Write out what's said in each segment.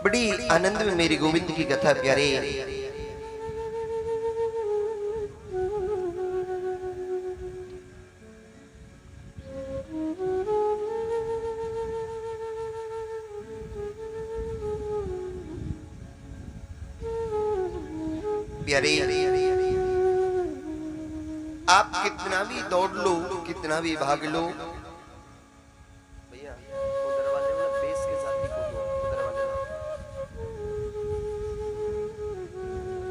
बड़ी आनंद में मेरी गोविंद की कथा प्यारे। प्यारे आप कितना भी दौड़ लो, कितना भी भाग लो, भैया वो दरवाजे में बेस के साथ ही कूदो, दरवाजे में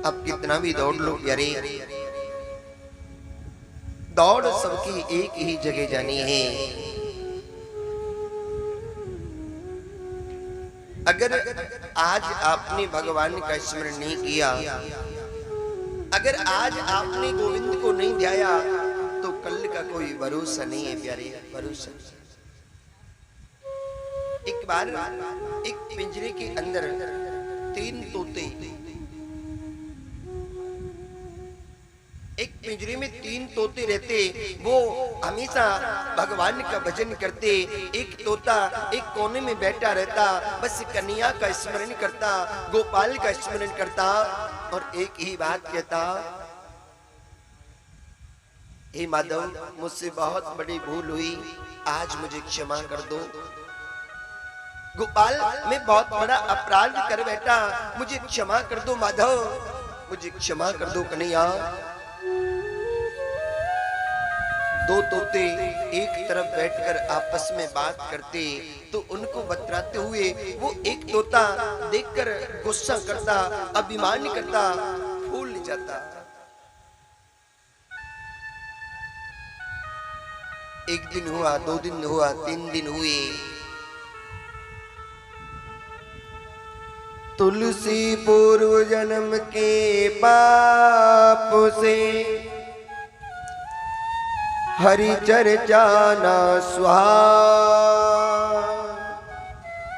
आप कितना भी दौड़ लो प्यारे, दौड़ सबकी एक ही जगह जानी है। अगर आज आपने भगवान का स्मरण नहीं किया, अगर आज आपने गोविंद को नहीं ध्याया, तो कल का कोई भरोसा नहीं है प्यारे, भरोसा। एक बार एक पिंजरे के अंदर 3 तोते, एक पिंजरे में 3 तोते रहते, वो हमेशा भगवान का भजन करते। एक तोता एक कोने में बैठा रहता, बस कन्हैया का स्मरण करता, गोपाल का स्मरण करता और एक ही बात कहता, हे माधव मुझसे बहुत बड़ी भूल हुई, आज मुझे क्षमा कर दो। गोपाल मैं बहुत बड़ा अपराध कर बैठा, मुझे क्षमा कर दो माधव, मुझे क्षमा कर दो कन्हैया। 2 तोते एक तरफ बैठकर आपस में बात करते, तो उनको बतलाते हुए वो एक तोता देखकर गुस्सा करता, अभिमान करता, फूल जाता। एक दिन हुआ, 2 दिन हुआ, 3 दिन हुए, तुलसी पूर्व जन्म के पाप से हरि चर्चा ना सुहाए।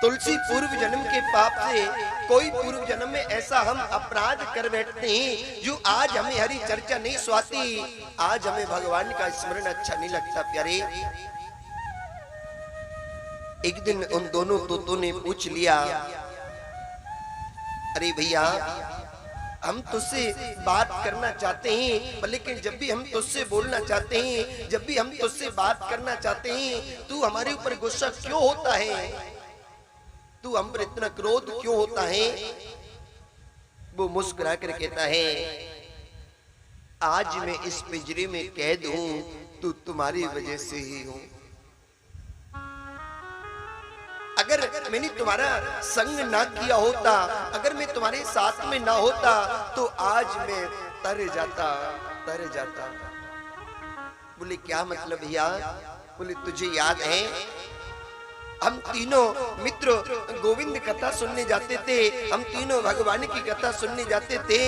तुलसी पूर्व जन्म के पाप से कोई पूर्व जन्म में ऐसा हम अपराध कर बैठते हैं जो आज हमें हरि चर्चा नहीं सुहाती, आज हमें भगवान का स्मरण अच्छा नहीं लगता प्यारे। एक दिन उन दोनों तोतों ने पूछ लिया, अरे भैया हम तुझसे बात करना चाहते हैं, लेकिन जब भी हम तुझसे बोलना चाहते हैं, जब भी हम तुझसे बात करना चाहते हैं, तू हमारे ऊपर गुस्सा क्यों होता है, तू हम पर इतना क्रोध क्यों होता है। वो मुस्कुरा कर कहता है, आज मैं इस पिंजरे में कैद हूं, तो तुम्हारी वजह से ही हूं। अगर मैंने तुम्हारा संग ना किया होता, अगर मैं तुम्हारे साथ में ना होता, तो आज मैं तर जाता। बोले क्या मतलब भैया? बोले तुझे याद है हम तीनों मित्र गोविंद कथा सुनने जाते थे, हम तीनों भगवान की कथा सुनने जाते थे,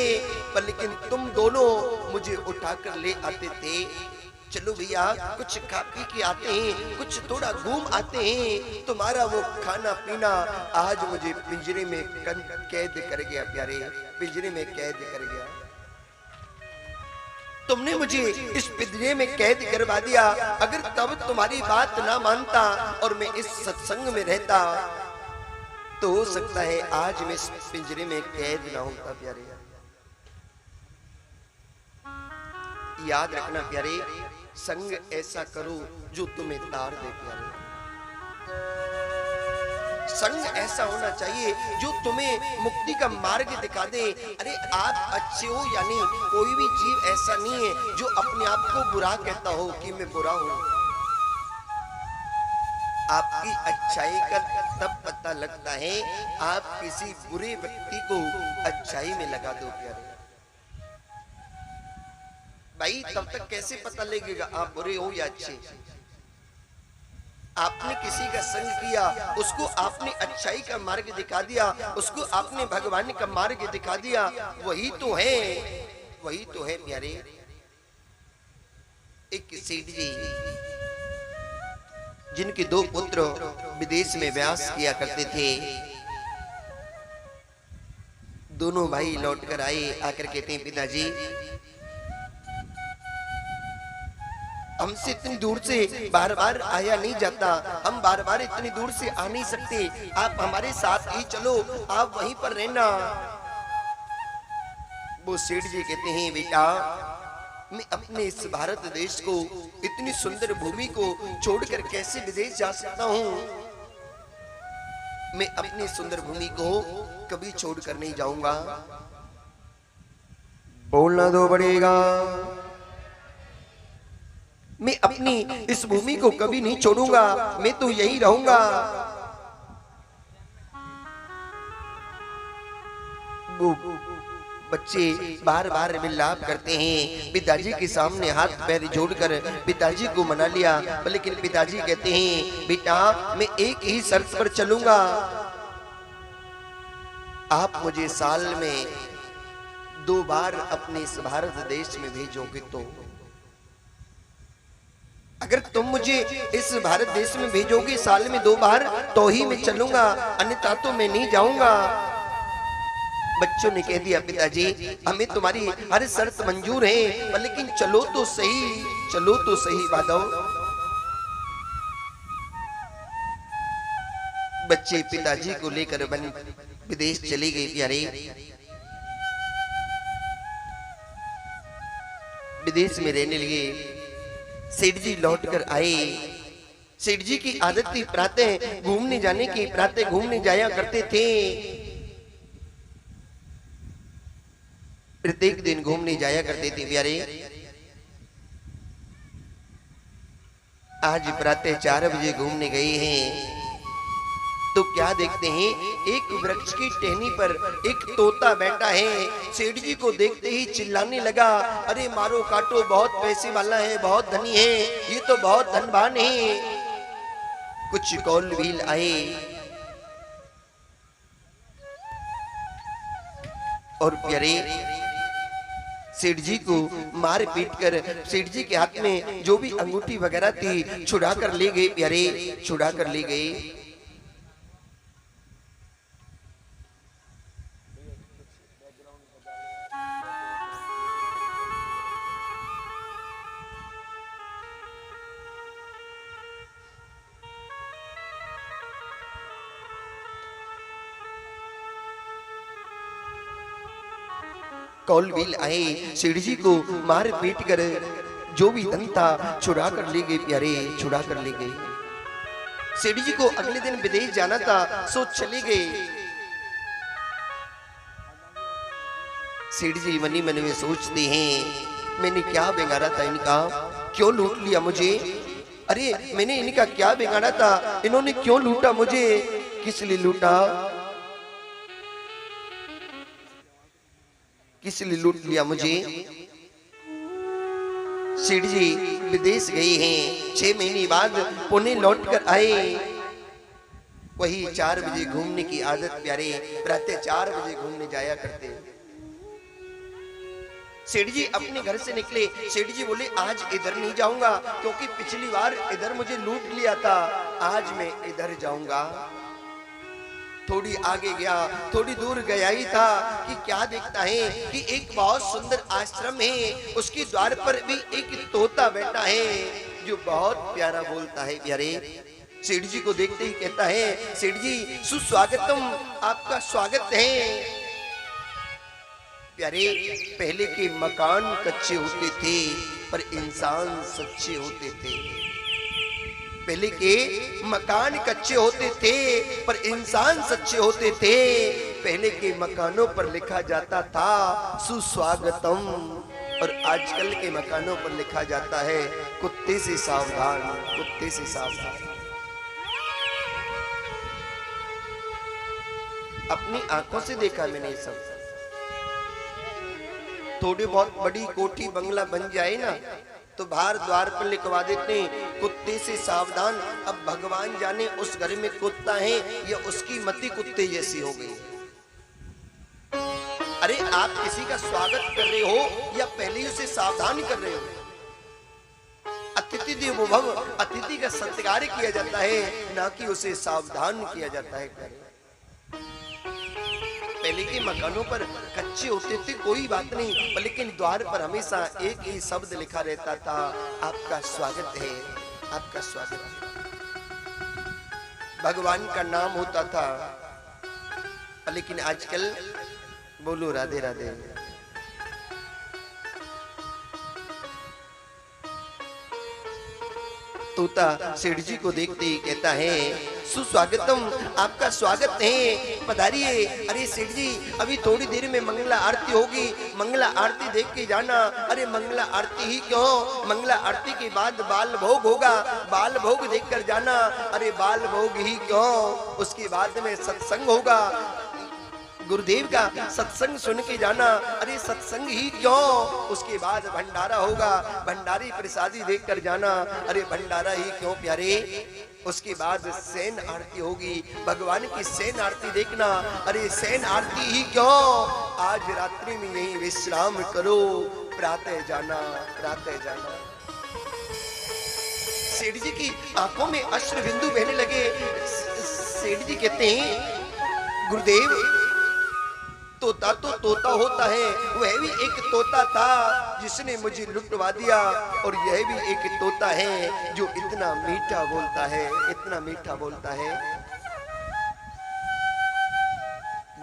पर लेकिन तुम दोनों मुझे उठाकर ले आते थे। चलो भैया कुछ खा पी के आते हैं, कुछ थोड़ा घूम आते हैं, तुम्हारा वो खाना पीना आज मुझे पिंजरे में कैद कर गया प्यारे, पिंजरे में कैद कर गया। तुमने मुझे इस पिंजरे में कैद करवा दिया, अगर तब तुम्हारी बात ना मानता और मैं इस सत्संग में रहता, तो हो सकता है आज मैं इस पिंजरे में कैद ना होता प्यारे। याद रखना प्यारे, संग ऐसा करो जो तुम्हें तार दे प्यारे। संग ऐसा होना चाहिए जो तुम्हें मुक्ति का मार्ग दिखा दे। अरे आप अच्छे हो यानी कोई भी जीव ऐसा नहीं है जो अपने आप को बुरा कहता हो कि मैं बुरा हूं। आपकी अच्छाई का तब पता लगता है आप किसी बुरे व्यक्ति को अच्छाई में लगा दो प्यारे। भाई तब तक कैसे पता लगेगा आप बुरे हो या अच्छे? आपने किसी का संग किया, उसको आपने अच्छाई का मार्ग दिखा दिया, उसको आपने भगवान का मार्ग दिखा दिया, वही तो है, वही तो है प्यारे। एक सेठ जी जिनके 2 पुत्र विदेश में व्यास किया करते थे, दोनों भाई लौटकर आए, आकर कहते हैं पिताजी हमसे इतनी दूर से बार बार आया नहीं जाता, हम बार बार इतनी दूर से आ नहीं सकते, आप हमारे साथ ही चलो, आप वहीं पर रहना। वो सेठ जी कहते हैं बेटा मैं अपने इस भारत देश को, इतनी सुंदर भूमि को छोड़कर कैसे विदेश जा सकता हूं। मैं अपनी सुंदर भूमि को कभी छोड़कर नहीं जाऊंगा। बोलना तो पड़ेगा, मैं अपनी इस भूमि को कभी नहीं छोड़ूंगा, मैं तो यही रहूंगा। वो बच्चे बार बार विलाप करते हैं, पिताजी के सामने हाथ पैर जोड़कर पिताजी को मना लिया, लेकिन पिताजी कहते हैं बेटा मैं एक ही शर्त पर चलूंगा, आप मुझे साल में 2 बार अपने इस भारत देश में भेजोगे तो, अगर तुम मुझे इस भारत देश में भेजोगे साल में 2 बार तो ही मैं चलूंगा, अन्यथा तो मैं नहीं जाऊंगा। बच्चों ने कह दिया पिताजी हमें तुम्हारी हर शर्त मंजूर है, लेकिन चलो तो सही, चलो तो सही माधव। बच्चे पिताजी को लेकर विदेश चले गए प्यारे। विदेश में रहने लगे। सेठ जी लौट कर आए। सेठ जी की आदत थी प्रातः घूमने जाने की, प्रातः घूमने जाया करते थे, प्रत्येक दिन घूमने जाया करते थे प्यारे। आज प्रातः 4 बजे घूमने गए हैं तो क्या देखते हैं, एक वृक्ष की टहनी पर एक तोता बैठा है। सेठ जी को देखते ही चिल्लाने लगा, अरे मारो काटो, बहुत पैसे वाला है, बहुत धनी है, ये तो बहुत धनवान है। कुछ कौल भील आए और प्यारे सेठ जी को मार पीट कर सेठ जी के हाथ में जो भी अंगूठी वगैरह थी छुड़ा कर ले गए प्यारे, छुड़ा कर ले गए। कौलवील आए, सेठ जी को मार पीट कर जो भी धन था छुड़ा कर ले गए प्यारे, छुड़ा कर ले गए। सेठ जी को अगले दिन विदेश जाना था, सो चले गए। सेठ जी मनी मन में सोचते हैं मैंने क्या बिगाड़ा था इनका, क्यों लूट लिया मुझे, अरे मैंने इनका क्या बिगाड़ा था, इन्होंने क्यों लूटा मुझे, किस लिए लूटा, किस लिए लूट लिया मुझे। सेठ जी विदेश गए हैं, 6 महीने बाद पुणे लौट कर आए। वही 4 बजे घूमने की आदत प्यारे, प्रातः 4 बजे घूमने जाया करते। सेठ जी अपने घर से निकले। सेठ जी बोले आज इधर नहीं जाऊंगा क्योंकि पिछली बार इधर मुझे लूट लिया था, आज मैं इधर जाऊंगा। थोड़ी आगे गया, थोड़ी दूर गया ही था कि क्या देखता है कि एक बहुत सुंदर आश्रम है, उसके द्वार पर भी एक तोता बैठा है जो बहुत प्यारा बोलता है प्यारे। सेठ जी को देखते ही कहता है सेठ जी सुस्वागतम, आपका स्वागत है। प्यारे पहले के मकान कच्चे होते थे पर इंसान सच्चे होते थे। पहले के मकान कच्चे होते थे पर इंसान सच्चे होते थे। पहले के मकानों पर लिखा जाता था सुस्वागतम और आजकल के मकानों पर लिखा जाता है कुत्ते से सावधान, कुत्ते से सावधान। अपनी आंखों से देखा मैंने सब। थोड़ी बहुत बड़ी कोठी बंगला बन जाए ना तो बाहर द्वार पर लिखवा देते हैं कुत्ते से सावधान। अब भगवान जाने उस घर में कुत्ता है या उसकी मति कुत्ते जैसी हो गई। अरे आप किसी का स्वागत कर रहे हो या पहले ही उसे सावधान कर रहे हो। अतिथि देवो भव, अतिथि का सत्कार किया जाता है ना कि उसे सावधान किया जाता है। पहले के मकानों पर कच्चे होते थे कोई बात नहीं, लेकिन द्वार पर हमेशा एक ही शब्द लिखा रहता था, आपका स्वागत है, आपका स्वागत है। भगवान का नाम होता था, लेकिन आजकल बोलो राधे राधे। तोता सेठ जी को देखते ही कहता है, सुस्वागतम, आपका स्वागत है, पधारिए। अरे सेठ जी, अभी थोड़ी देर में मंगला आरती होगी, मंगला आरती देख के जाना। अरे मंगला आरती ही क्यों, मंगला आरती के बाद बाल भोग होगा, बाल भोग देख कर जाना। अरे बाल भोग ही क्यों, उसके बाद में सत्संग होगा, गुरुदेव का सत्संग सुन के जाना। अरे सत्संग ही क्यों, उसके बाद भंडारा होगा, भंडारी प्रसादी देख कर जाना। अरे भंडारा ही क्यों प्यारे, उसके बाद सैन आरती होगी, भगवान की सैन आरती देखना। अरे सैन आरती ही क्यों, आज रात्रि में यही विश्राम करो, प्रातः जाना, प्रातः जाना। सेठ जी की आंखों में अश्रु बिंदु बहने लगे। सेठ जी कहते हैं, गुरुदेव तोता तो तोता होता है, वह भी एक तोता था जिसने मुझे लुटवा दिया, और यह भी एक तोता है जो इतना मीठा बोलता है, इतना मीठा बोलता है।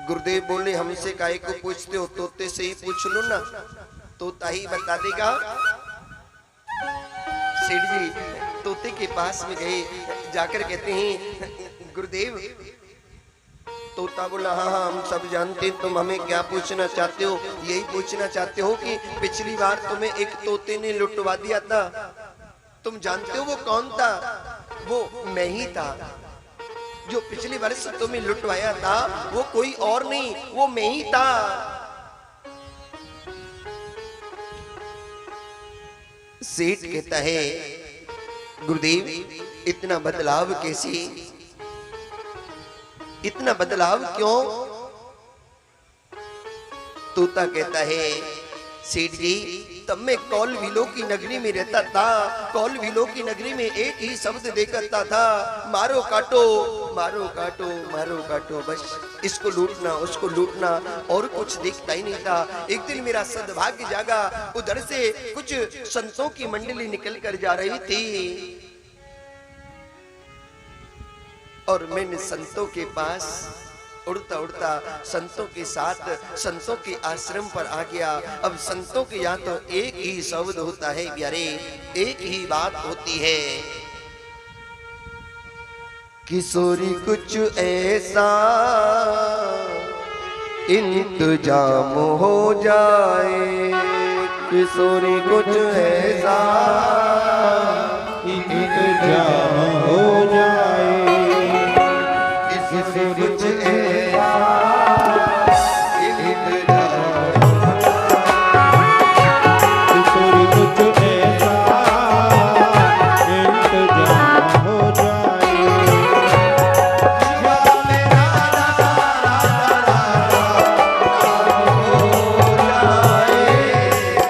गुरुदेव बोले, हमसे काहे को पूछते हो, तोते से ही पूछ लो ना, तोता ही बता देगा। सेठ जी तोते के पास में गए, जाकर कहते हैं, गुरुदेव। तोता बोला, हाँ हाँ हम सब जानते, तुम हमें क्या पूछना चाहते हो? यही पूछना चाहते हो कि पिछली बार तुम्हें एक तोते ने लुटवा दिया था, तुम जानते हो वो कौन था? वो मैं ही था, जो पिछले वर्ष तुम्हें लुटवाया था वो कोई और नहीं, वो मैं ही था। सेठ कहता है, गुरुदेव इतना बदलाव कैसे, इतना बदलाव क्यों? तोता कहता है, सेठ जी तब मैं कौल विलो की नगरी में रहता था, कौल विलो की नगरी में एक ही शब्द देखता था, मारो काटो, मारो काटो, मारो काटो, बस इसको लूटना, उसको लूटना, और कुछ दिखता ही नहीं था। एक दिन मेरा सद्भाग्य जागा, उधर से कुछ संतों की मंडली निकल कर जा रही थी, और मैंने संतों के पास उड़ता उड़ता संतों के साथ संतों के आश्रम पर आ गया। अब संतों के यहाँ तो एक ही शब्द होता है प्यारे, एक ही बात होती है, किशोरी कुछ ऐसा इंतजाम हो जाए, किशोरी कुछ ऐसा इंतजाम हो जाए, कुछ ऐसा किशोरी कुछ ऐसा इंतजाम हो जाए,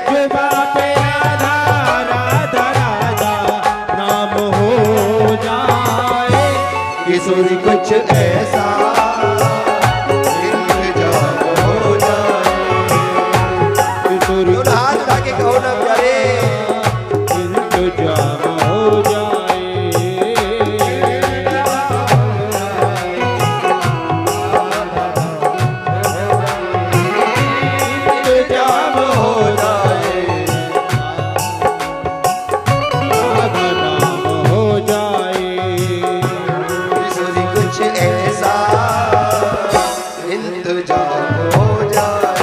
जुबां पे राधा राधा राधा नाम हो जाए, किशोरी कुछ ऐसा इंतजाम हो जाए। किशोरी दोनों हाथ उठा के कहो ना प्यारे, इंतजाम हो जाए, इंतजाम हो जाए, राधा नाम हो जाए, किशोरी कुछ ऐसा इंतजाम हो जाए।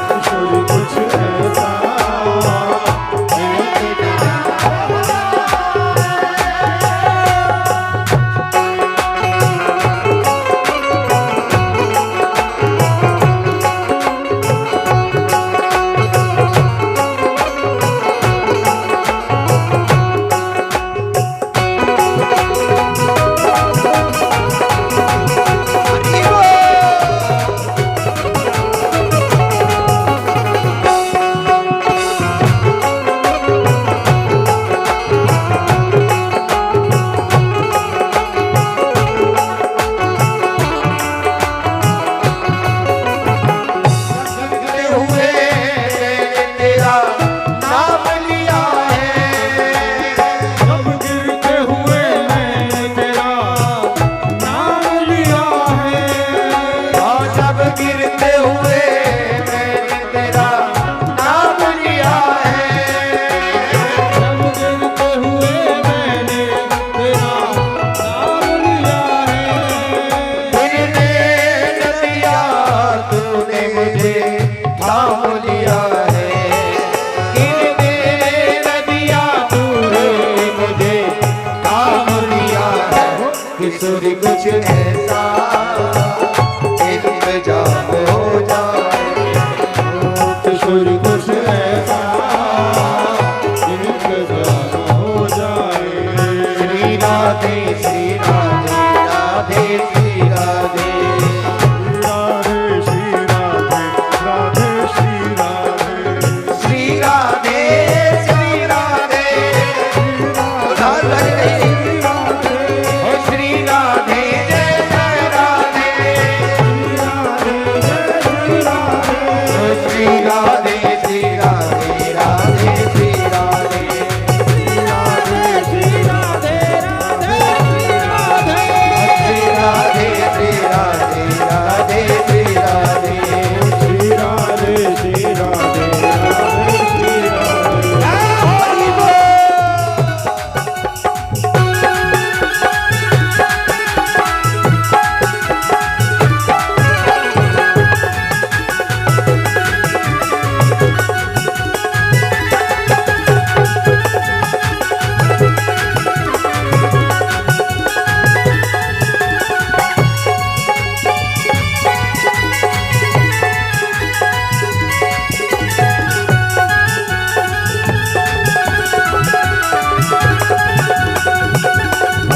किशोरी कुछ ऐसा किशोरी कुछ ऐसा इंतजाम हो जाए, किशोरी कुछ ऐसा इंतजाम हो जाए। श्री राधे श्री राधे राधे श्री राधे, राधे श्री राधे राधे श्री राधे, श्री राधे श्री राधे राधे श्री राधे जय जय राधे, श्री राधे श्री राधे राधे श्री राधे, श्री राधे राधे श्री राधे श्री राधे राधे श्री राधे, श्री राधे श्री राधे राधे श्री राधे। हरि बोल।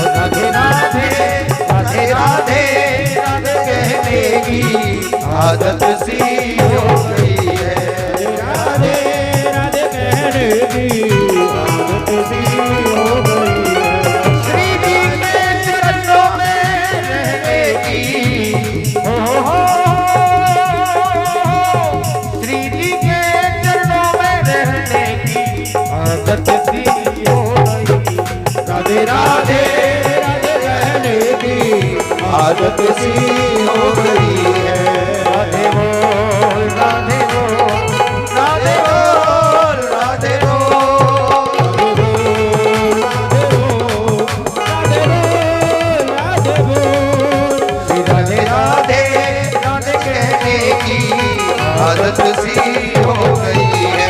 राधे राधे राधे राधे राधे कहने की आदत सी हो गई है, राधे राधे कहने की आदत सी हो गई है। श्री जी के चरणों में रहने की, श्री जी के चरणों में रहने की आदत सी हो गई, राधे राधे राधे कहने की आदत सी हो गई है, राधे बोल राधे बोल राधे बोल राधे बोल, श्री राधे राधे राधे कहने की आदत सी हो गई है,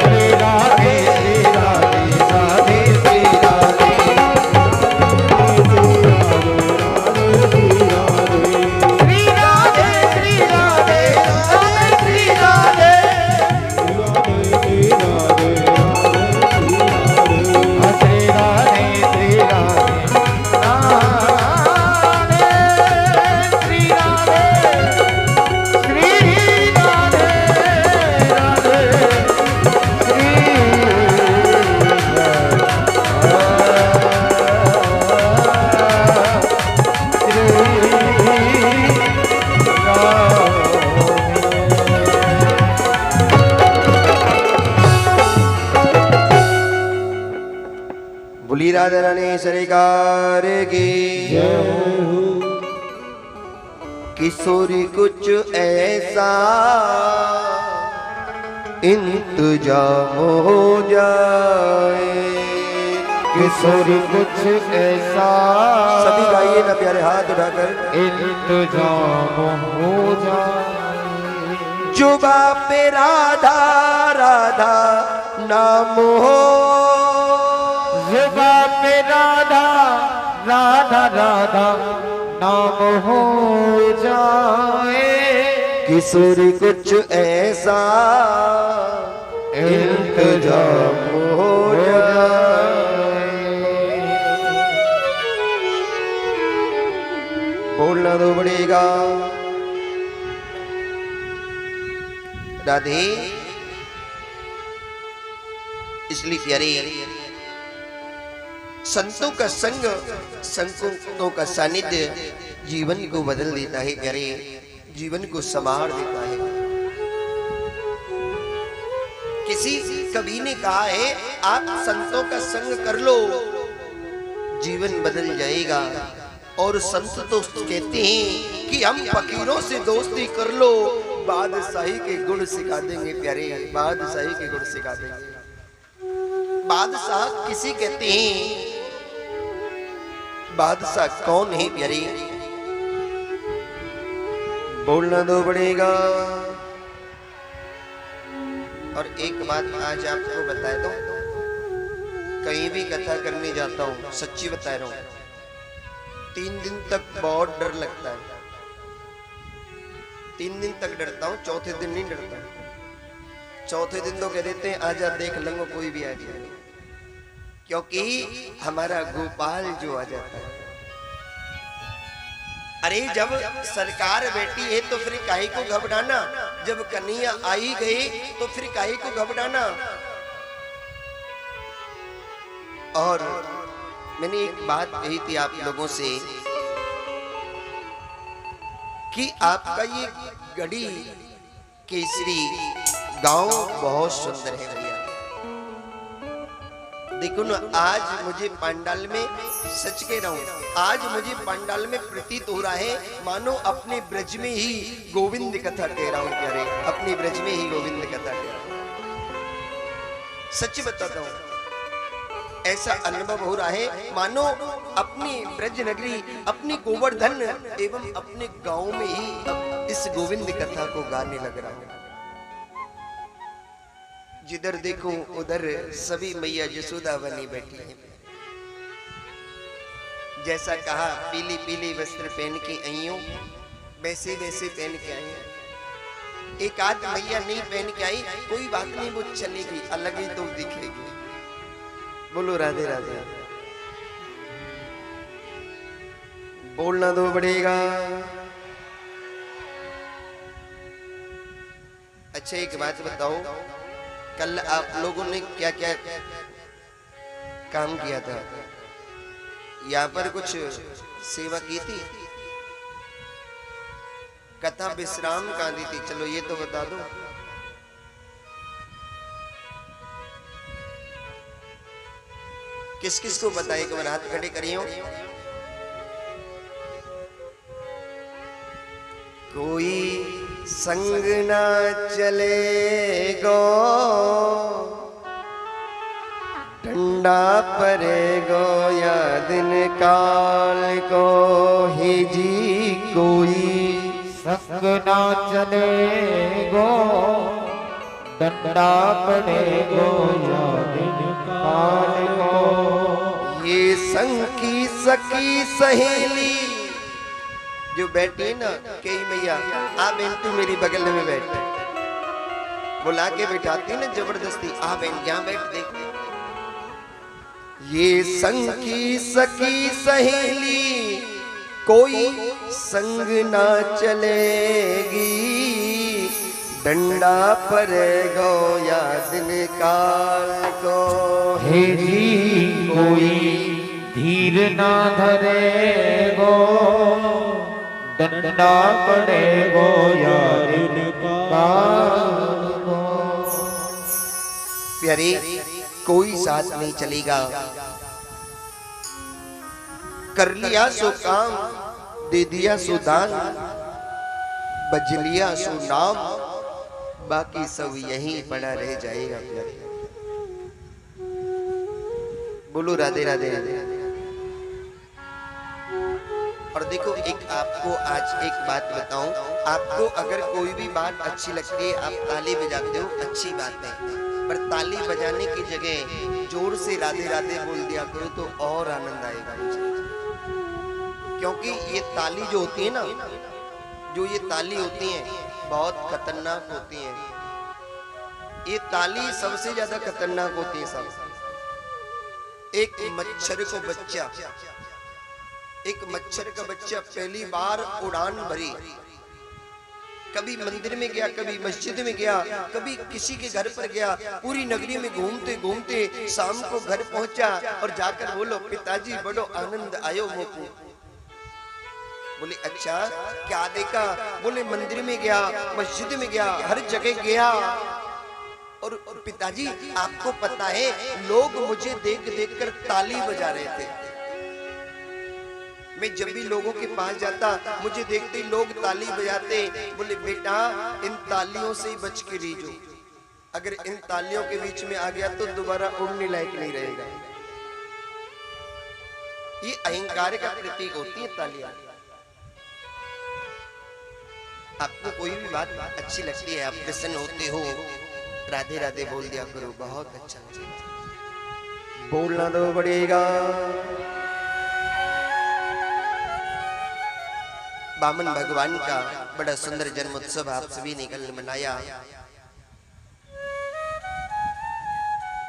श्री राधे श्री राधे राधे श्री राधे, श्री राधे श्री राधे राधे श्री राधे, श्री राधे श्री राधे राधे श्री राधे, श्री राधे राधे बोली राधा रानी सरकार की, किशोरी कुछ ऐसा इंतजाम हो जाए, किशोरी कुछ ऐसा, सभी गाइए ना प्यारे हाथ उठाकर, इंतजाम हो जाए। जुबा पे राधा राधा नाम हो, जुबा पे राधा राधा राधा नाम हो जाए, किशोरी कुछ ऐसा इंतजाम हो जाए, बोलना तो पड़ेगा राधे। इसलिए प्यारे संतों का संग, संतों का सानिध्य जीवन को बदल देता है प्यारे, जीवन को संवार देता है। किसी कवि ने कहा है आप संतों का संग कर लो जीवन बदल जाएगा, और संत तो कहते हैं कि हम फकीरों से दोस्ती कर लो बादशाही के गुण सिखा देंगे प्यारे, बादशाही के गुण सिखा देंगे। बादशाह किसी कहते हैं, बादशाह कौन है प्यारे, बोलना तो पड़ेगा। और एक बात आज आपको बता दूं, कहीं भी कथा करने जाता हूं, सच्ची बता रहा हूं, 3 दिन तक बहुत डर लगता है। 3 दिन तक डरता हूं, चौथे दिन नहीं डरता। चौथे दिन तो कह देते हैं आजा देख लेंगे कोई भी आ जाए, क्योंकि हमारा गोपाल जो आ जाता है। अरे जब सरकार बैठी है तो फिर काहे को घबराना, जब कन्हैया आई गई तो फिर काहे को घबराना। और मैंने एक बात कही थी आप लोगों से कि आपका ये गढ़ी केसरी गांव बहुत सुंदर है भैया। देखो ना, आज मुझे पंडाल में, सच कह रहा हूं, आज मुझे पंडाल में प्रतीत हो रहा है मानो अपने ब्रज में ही गोविंद कथा कह रहा हूं। कह रहे अपने ब्रज में ही गोविंद कथा कह रहा हूं, सच बताता हूं, ऐसा अनुभव हो रहा है मानो अपनी ब्रज नगरी, अपनी गोवर्धन एवं अपने गांव में ही इस गोविंद कथा को गाने लग रहा हूं। जिधर देखो उधर सभी मैया यशोदा बनी बैठी हैं। जैसा कहा पीली पीली वस्त्र पहन के आई हूं, वैसे वैसे पहन के आई हूं। एक आध मैया नहीं पहन के आई, कोई बात नहीं, वो चलेगी, अलग ही तो दिखेगी। बोलो राधे राधे। बोलना तो पड़ेगा। अच्छा एक बात बताओ, कल आप लोगों ने क्या क्या काम किया था? यहाँ पर कुछ सेवा की थी? कथा विश्राम कहाँ दी थी? चलो ये तो बता दो। किस किस को बताए? एक बार हाथ खड़े करियो। कोई संग ना चलेगो, ठंडा पड़ेगो या दिन काल को ही जी। कोई संग ना चलेगो, डंडा पड़ेगो या दिन काल को। ये संग की सखी सहेली जो बैठी है ना, कई मैया आ बहन तू मेरी बगल में बैठ, बुला के बैठाती ना जबरदस्ती, आ बहन यहाँ बैठ देख। ये संग की सखी सहेली कोई संग ना चलेगी, डंडा पड़ेगो या दिन काल को हे जी। कोई धीर ना धरेगो, डंडा पड़ेगो या दिन काल को। प्यारे कोई साथ नहीं चलेगा, कर लिया सो काम, दे दिया सो दान, बज लिया सो नाम, बाकी सब यहीं पड़ा रह जाएगा। प्यारे बोलो राधे राधे। और देखो एक आपको आज एक बात बताऊं, आपको अगर कोई भी बात अच्छी लगती है, आप ताली बजाते हो, अच्छी बात है, पर ताली बजाने की जगह जोर से राधे राधे बोल दिया करो तो और आनंद आएगा मुझे। क्योंकि ये ताली जो होती है ना, जो ये ताली होती है बहुत खतरनाक होती है। ये ताली सबसे ज्यादा खतरनाक होती है सब। एक मच्छर का बच्चा पहली बार उड़ान भरी, कभी मंदिर में गया, कभी मस्जिद में गया, कभी किसी के घर पर गया, पूरी नगरी में घूमते घूमते शाम को घर पहुंचा और जाकर बोलो पिताजी बड़ो आनंद आयो मोको। बोले अच्छा क्या देखा? बोले मंदिर में गया, मस्जिद में गया, हर जगह गया। और पिताजी आपको पता है लोग मुझे देख देख कर ताली बजा रहे थे। मैं जब भी लोगों के पास जाता, मुझे देखते ही लोग ताली बजाते। बोले बेटा इन तालियों से ही बच के रहियो, अगर इन तालियों के बीच में आ गया तो दोबारा उड़ने लायक नहीं रहेगा। ये अहंकार का प्रतीक होती है तालियां। आपको कोई भी बात अच्छी लगती है, आप प्रसन्न होते हो, राधे राधे बोल दिया गुरु, बहुत अच्छा बोलना तो पड़ेगा। बामन भगवान का बड़ा सुंदर जन्मोत्सव आप सभी ने कल मनाया।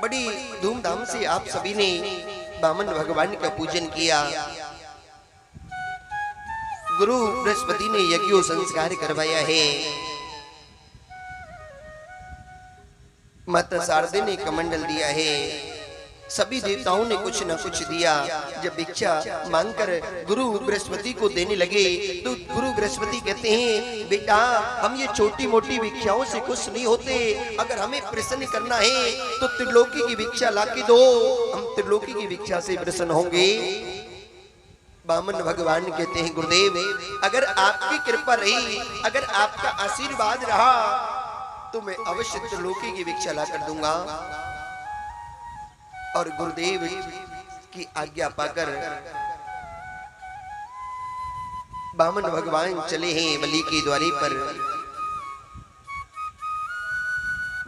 बड़ी धूमधाम से आप सभी ने बामन भगवान का पूजन किया। गुरु बृहस्पति ने यज्ञों संस्कार करवाया है। माता शारदे ने कमंडल दिया है। सभी देवताओं ने कुछ न कुछ दिया। जब भिक्षा मांगकर गुरु बृहस्पति को देने लगे तो गुरु बृहस्पति कहते हैं, बेटा हम ये छोटी मोटी भिक्षाओं से खुश नहीं होते, अगर हमें प्रसन्न करना है तो त्रिलोकी की भिक्षा लाके दो, हम त्रिलोकी की भिक्षा से प्रसन्न होंगे। बामन भगवान कहते हैं, गुरुदेव अगर आपकी कृपा रही, अगर आपका आशीर्वाद रहा तो मैं अवश्य त्रिलोकी की भिक्षा ला कर दूंगा। और गुरुदेव की आज्ञा पाकर बामन भगवान चले हैं बलि के द्वारे पर।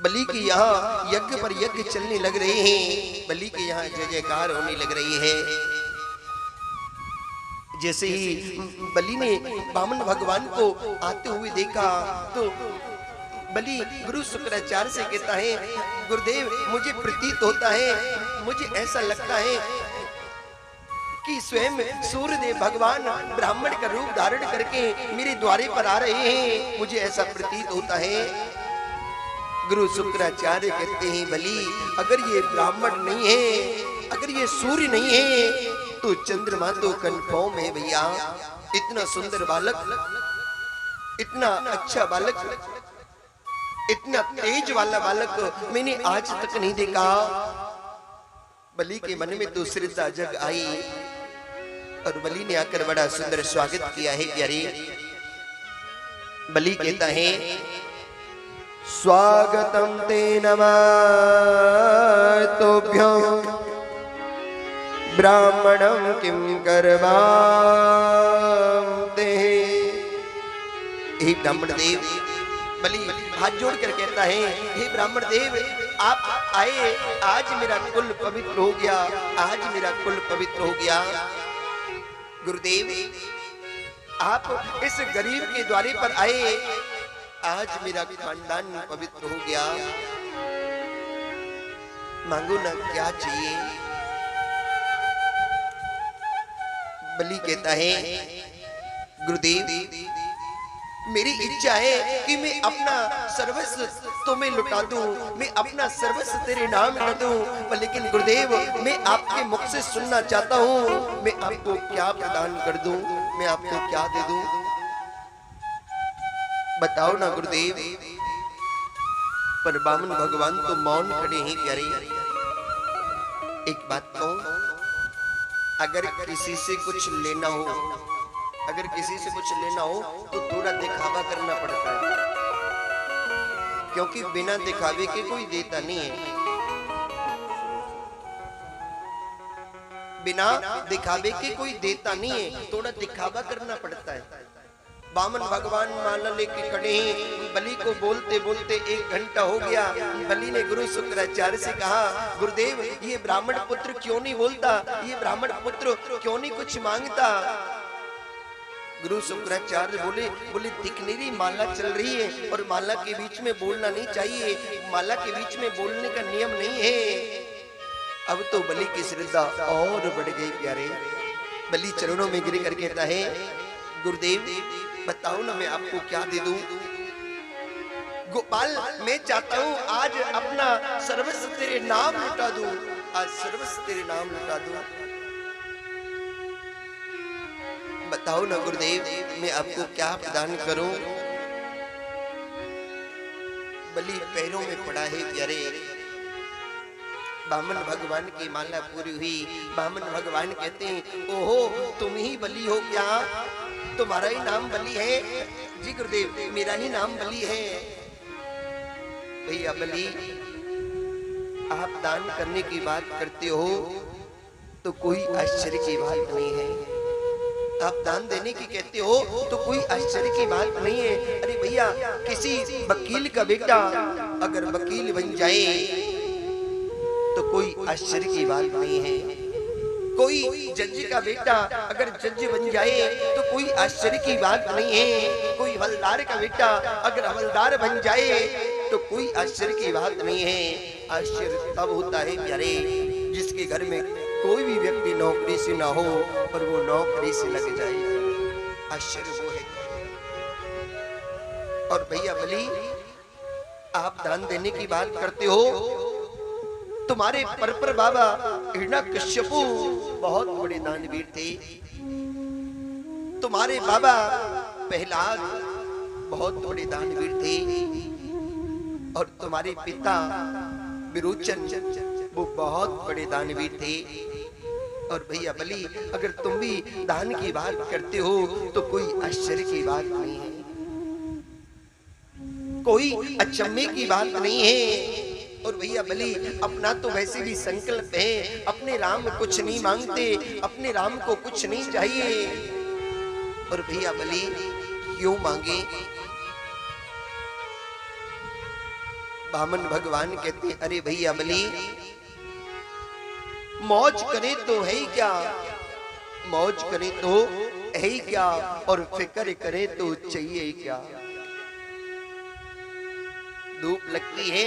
बलि के यहाँ यज्ञ पर यज्ञ चलने लग रहे हैं। बलि के यहाँ जय जयकार होने लग रही है। जैसे ही बलि ने बामन भगवान को आते हुए देखा तो बलि गुरु शुक्राचार्य से कहता है, गुरुदेव मुझे प्रतीत होता है, मुझे ऐसा लगता है कि स्वयं सूर्यदेव भगवान ब्राह्मण का रूप धारण करके मेरे द्वारे पर आ रहे हैं, मुझे ऐसा प्रतीत होता है। गुरु शुक्राचार्य कहते हैं, बलि अगर ये ब्राह्मण नहीं है, अगर ये सूर्य नहीं है तो चंद्रमा तो कन्फर्म है भैया। इतना सुंदर बालक, इतना अच्छा बालक, इतना तेज वाला बालक मैंने आज तक नहीं देखा। बलि के मन में तो श्रद्धा जग आई और बलि ने आकर बड़ा सुंदर स्वागत किया है प्यारे। बलि कहता है, स्वागतम ते नमः तोभ्यं ब्राह्मणं किं करवां ते। हे ब्राह्मण देव, बलि हाथ जोड़कर कहता है, हे ब्राह्मण देव आप आए, आज मेरा कुल पवित्र हो गया, आज मेरा कुल पवित्र हो गया। गुरुदेव आप इस गरीब के द्वारे पर आए, आज मेरा खानदान पवित्र हो गया। मांगो ना क्या चाहिए। बलि कहता है, गुरुदेव मेरी इच्छा है कि मैं अपना सर्वस्व तुम्हें लुटा दूं, मैं अपना सर्वस्व तेरे नाम कर दूं। लेकिन गुरुदेव मैं आपके मुख से सुनना चाहता हूं, मैं आपको क्या प्रदान कर दूं, मैं आपको क्या दे दूं, बताओ ना गुरुदेव। पर बामन भगवान तो मौन खड़े हैं प्यारे। एक बात कहूं, अगर किसी से कुछ लेना हो, अगर किसी से कुछ लेना हो तो थोड़ा दिखावा करना पड़ता है, क्योंकि बिना दिखावे के कोई देता नहीं है। बिना दिखावे के कोई देता नहीं है, थोड़ा दिखावा करना पड़ता है। बामन भगवान माला लेके खड़े हैं। बलि को बोलते बोलते 1 घंटा हो गया। बलि ने गुरु शुक्राचार्य से कहा, गुरुदेव ये ब्राह्मण पुत्र क्यों नहीं बोलता, ये ब्राह्मण पुत्र क्यों नहीं कुछ मांगता। गुरु शुक्राचार्य बोले दिख नहीं रही, माला चल रही है और माला के बीच में बोलना नहीं चाहिए, माला के बीच में बोलने का नियम नहीं है। अब तो बलि की श्रद्धा और बढ़ गई प्यारे। बलि चरणों में गिर कर कहता है, गुरुदेव बताओ ना मैं आपको क्या दे दूं। गोपाल मैं चाहता हूं आज अपना सर्वस्व तेरे नाम लुटा दूं, आज सर्वस्व तेरे नाम लुटा दूं। बताओ ना गुरुदेव मैं आपको क्या प्रदान करूं। बलि पैरों में पड़ा है प्यारे। बामन भगवान की माला पूरी हुई। बामन भगवान कहते हैं, ओहो तुम ही बलि हो क्या, तुम्हारा ही नाम बलि है। जी गुरुदेव मेरा ही नाम बलि है। भैया बलि आप दान करने की बात करते हो तो कोई आश्चर्य की बात नहीं है, आप दान देने की कहते हो तो कोई आश्चर्य की बात नहीं है। अरे भैया किसी वकील का बेटा अगर वकील बन जाए तो कोई आश्चर्य की बात नहीं है। कोई जज का बेटा अगर जज बन जाए तो कोई आश्चर्य की बात नहीं है। कोई हवलदार का बेटा अगर हवलदार बन जाए तो कोई आश्चर्य की बात नहीं है। आश्चर्य तब होता है प्यारे जिसके घर में कोई भी व्यक्ति नौकरी से ना हो और वो नौकरी से लग जाए। आश्चर्य वो है। और भैया बली आप दान देने की बात करते हो। तुम्हारे परपर बाबा हिरण्यकश्यपु बहुत बड़े दानवीर थे। तुम्हारे बाबा प्रहलाद बहुत बड़े दानवीर थे। और तुम्हारे पिता विरोचन वो बहुत बड़े दानवीर थे। और भैया बली अगर तुम भी दान की बात करते हो तो कोई आश्चर्य की बात नहीं है, कोई अचंभे की बात नहीं है। और भैया बली अपना तो वैसे भी संकल्प है, अपने राम कुछ नहीं मांगते, अपने राम को कुछ नहीं चाहिए। और भैया बली क्यों मांगे? बामन भगवान कहते अरे भैया बली मौज करे तो है ही क्या, मौज करे तो है ही क्या, और फिक्र करे तो चाहिए क्या। धूप लगती है,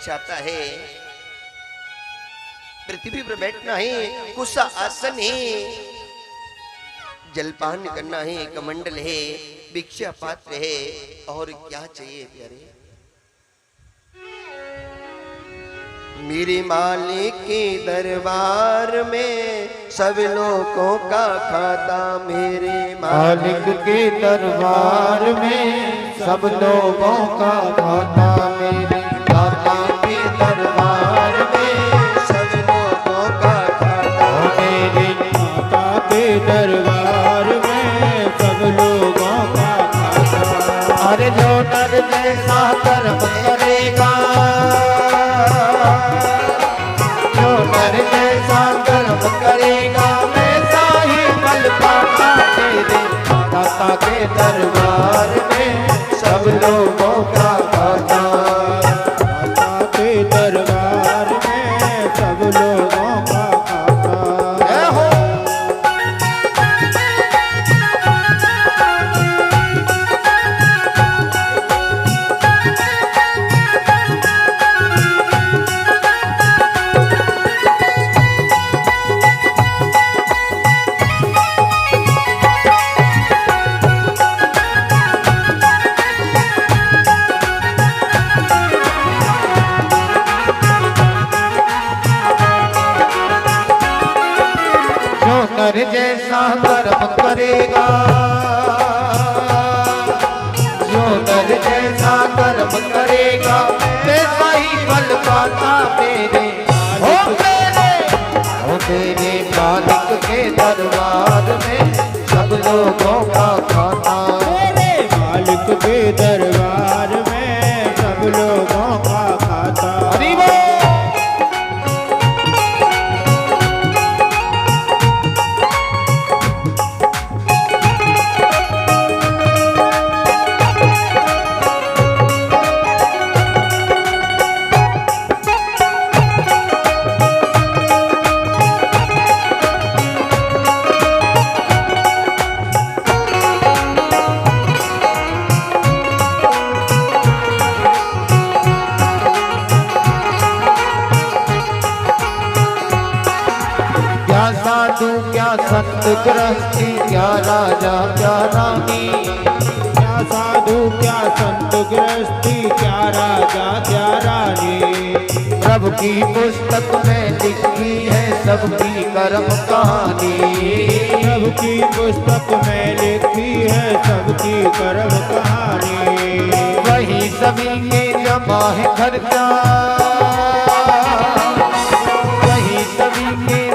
चाहता है पृथ्वी पर बैठना है, कुशा आसन है, जलपान करना है, कमंडल है, भिक्षा पात्र है, और क्या चाहिए प्यारे। मेरे मालिक के दरबार में सब लोगों का खाता, मेरे मालिक के दरबार में सब लोगों का खाता, मेरे दाता के दरबार में सब लोगों का खाता, मेरे दाता के दरबार में सब लोगों का खाता। अरे जो नर जैसा कर्म करेगा, जो नर जैसा कर्म करेगा वैसा ही फल पाता, तेरे दाता के दरबार में सब लोगों का खाता, दाता के दरबार में सब लोगों का खाता। जय हो। नर जैसा कर्म करेगा, जो नर जैसा कर्म करेगा वैसा ही फल पाता, मेरे मेरे मालिक के दरबार में सब लोगों का खाता, मेरे मालिक के दरबार में सब लोगों का खाता। साधु क्या संत गृहस्थी, क्या राजा क्या रानी, क्या साधु क्या संत गृहस्थी, क्या राजा क्या रानी। प्रभु की पुस्तक में लिखी है सबकी कर्म कहानी, प्रभु की पुस्तक में लिखी है सबकी कर्म कहानी। वही सभी के जमा है खर्चा,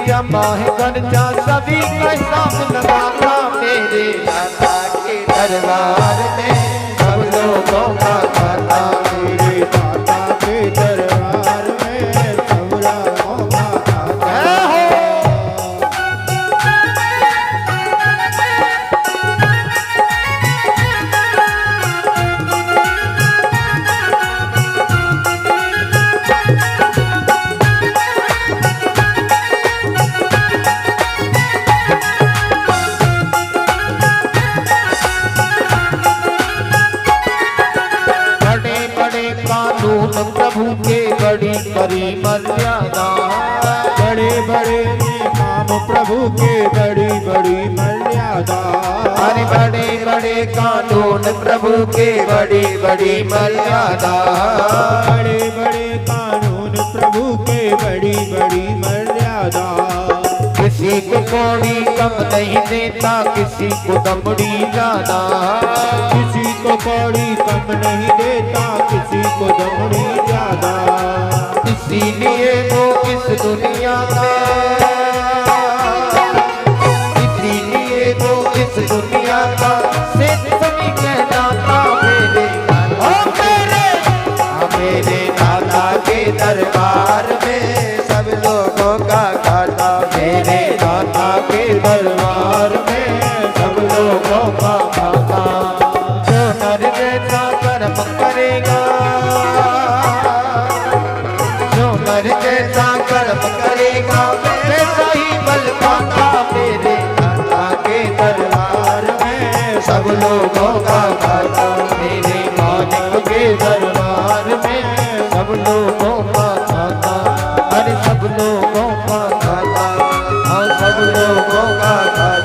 जमा है खर्चा सभी का हिसाब लगाना, मेरे दाता के दरबार में सब लोगों का खाता, मेरे दाता के दरबार में सब लोगों का खाता। के बड़ी बड़ी मर्यादा। अरे बड़े बड़े कानून प्रभु के बड़ी बड़ी मर्यादा। बड़े बड़े कानून प्रभु के बड़ी बड़ी मर्यादा। किसी को कौड़ी कम नहीं देता, किसी को दमड़ी ज्यादा। किसी को कौड़ी कम नहीं देता, किसी को दमड़ी ज्यादा। इसीलिए वो इस दुनिया में, इसीलिए वो इस दुनिया का सिर्फ सभी कहलाता। मेरे दादा के दरबार में सब लोगों का खाता। मेरे दादा के दरबार में सब लोगों का खाता। जो नर जैसा कर्म करेगा, जो नर जैसा कर्म करेगा वैसा ही बल पाता। मेरे दादा के दरबार में सब लोगों का खाता। मेरे मालिक के दरबार में सब लोगों का खाता। अरे सब लोगों का खाता, और सब लोगों का खाता।